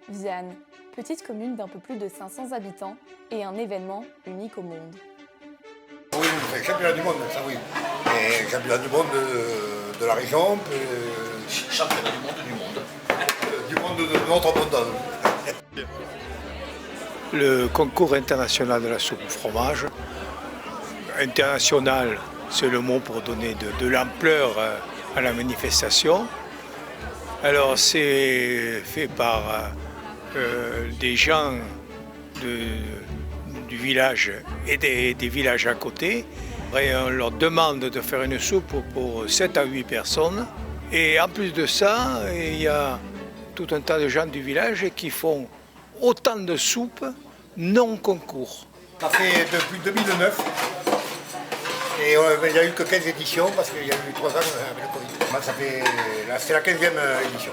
Vianne, petite commune d'un peu plus de 500 habitants et un événement unique au monde. Oui, c'est le championnat du monde, ça oui. Et championnat du monde de la région, Championnat du monde. du monde de notre monde. Le concours international de la soupe au fromage. International, c'est le mot pour donner de l'ampleur à la manifestation. Alors c'est fait par des gens du village et des villages à côté. Et on leur demande de faire une soupe pour 7 à 8 personnes. Et en plus de ça, il y a tout un tas de gens du village qui font autant de soupes non concours. Ça fait depuis 2009. Et il n'y a eu que 15 éditions parce qu'il y a eu 3 ans avec le Covid. C'est la 15e édition.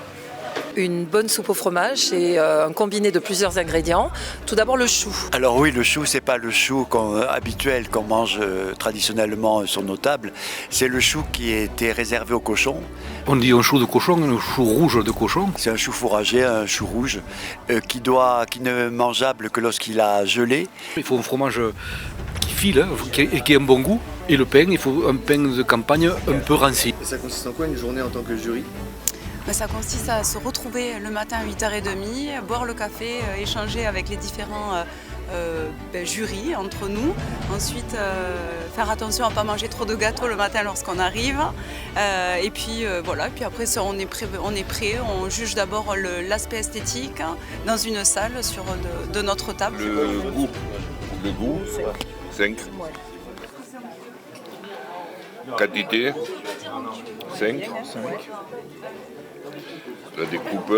Une bonne soupe au fromage, c'est un combiné de plusieurs ingrédients. Tout d'abord le chou. Alors oui, le chou, c'est pas le chou habituel qu'on mange traditionnellement sur nos tables. C'est le chou qui était réservé aux cochons. On dit un chou de cochon, un chou rouge de cochon. C'est un chou fourragé, un chou rouge, qui n'est mangeable que lorsqu'il a gelé. Il faut un fromage qui file et qui a un bon goût. Et le pain, il faut un pain de campagne un peu ranci. Et ça consiste en quoi une journée en tant que jury ? Ça consiste à se retrouver le matin à 8h30, boire le café, échanger avec les différents jurys entre nous. Ensuite, faire attention à ne pas manger trop de gâteaux le matin lorsqu'on arrive. Et puis voilà, puis après on est prêt, on juge d'abord l'aspect esthétique dans une salle de notre table. Le goût, 5. Quantité, 5. La découpe,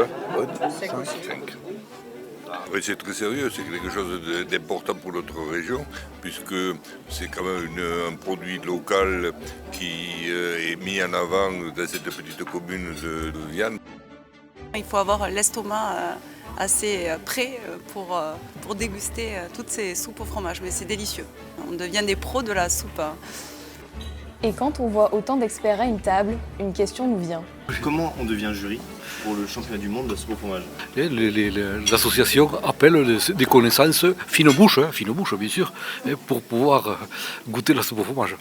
5. Oui, c'est très sérieux, c'est quelque chose d'important pour notre région, puisque c'est quand même un produit local qui est mis en avant dans cette petite commune de Vianne. Il faut avoir l'estomac assez prêt pour déguster toutes ces soupes au fromage, mais c'est délicieux. On devient des pros de la soupe. Et quand on voit autant d'experts à une table, une question nous vient. Comment on devient jury pour le championnat du monde de la soupe au fromage ? L'association appelle des connaissances fine bouche bien sûr, pour pouvoir goûter la soupe au fromage.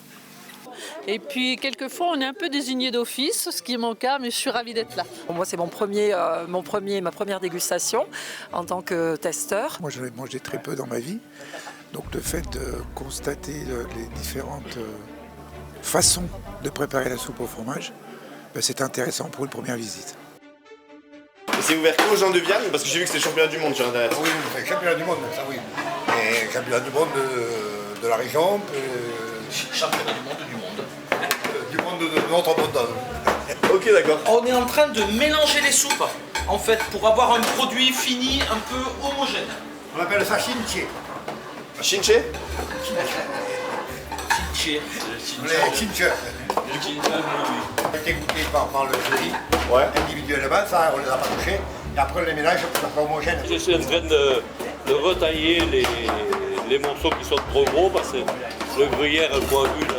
Et puis quelquefois on est un peu désigné d'office, ce qui est mon cas, mais je suis ravie d'être là. Moi c'est ma première dégustation en tant que testeur. Moi j'en ai mangé très peu dans ma vie, donc le fait de constater les différentes façons de préparer la soupe au fromage, c'est intéressant pour une première visite. Et c'est ouvert qu'aux gens de Vianne ? Parce que j'ai vu que c'était le championnat du monde sur Internet. Oui, c'est le championnat du monde, ça oui. Et le championnat du monde de la région, Championnat du monde. du monde de notre monde. Ok, d'accord. On est en train de mélanger les soupes, en fait, pour avoir un produit fini un peu homogène. On appelle ça chinché. Chinché ? Chinché. Les chincheurs. Ça a été goûté par le jury. Ouais. Individuellement, ça on les a pas touchés. Et après on les mélange pour que ça soit homogène. Je suis en train de retailler les morceaux qui sont trop gros parce que le gruyère coagule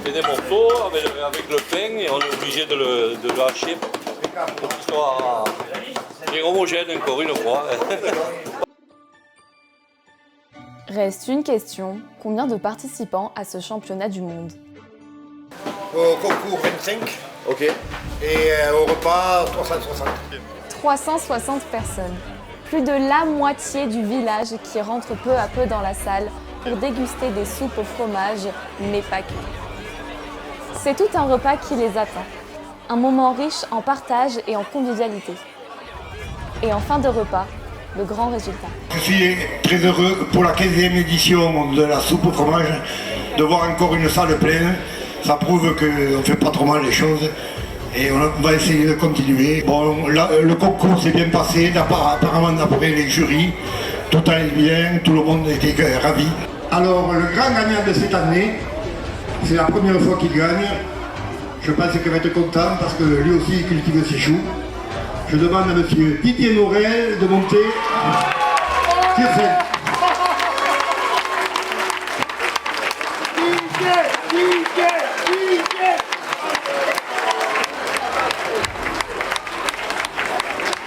fait des morceaux avec le pain et on est obligé de le hacher pour qu'il soit bien homogène encore une fois. Reste une question, combien de participants à ce championnat du monde ? Au concours 25. Ok. Et au repas 360. 360 personnes. Plus de la moitié du village qui rentre peu à peu dans la salle pour déguster des soupes au fromage, mais pas que. C'est tout un repas qui les attend. Un moment riche en partage et en convivialité. Et en fin de repas, le grand résultat. Je suis très heureux pour la 15e édition de la soupe au fromage de voir encore une salle pleine. Ça prouve qu'on ne fait pas trop mal les choses et on va essayer de continuer. Bon, le concours s'est bien passé, apparemment d'après les jurys, tout allait bien, tout le monde était ravi. Alors le grand gagnant de cette année, c'est la première fois qu'il gagne. Je pense qu'il va être content parce que lui aussi il cultive ses choux. Je demande à monsieur Didier Morel de monter sur scène.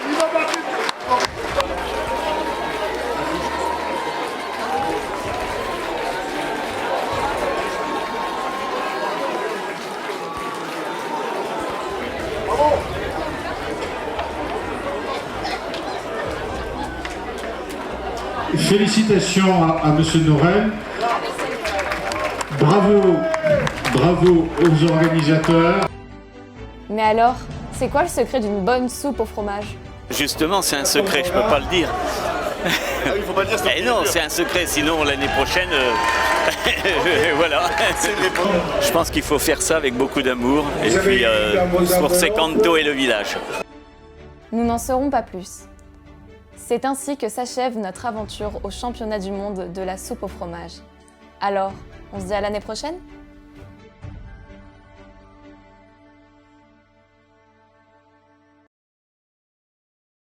Il va battre félicitations à Monsieur Norel. Bravo, bravo aux organisateurs. Mais alors, c'est quoi le secret d'une bonne soupe au fromage? Justement, c'est un secret, je peux pas le dire. Ah oui, faut pas le dire. Eh non, c'est un secret, sinon l'année prochaine, voilà. Je pense qu'il faut faire ça avec beaucoup d'amour et puis pour Secanto et le village. Nous n'en saurons pas plus. C'est ainsi que s'achève notre aventure au championnat du monde de la soupe au fromage. Alors, on se dit à l'année prochaine ?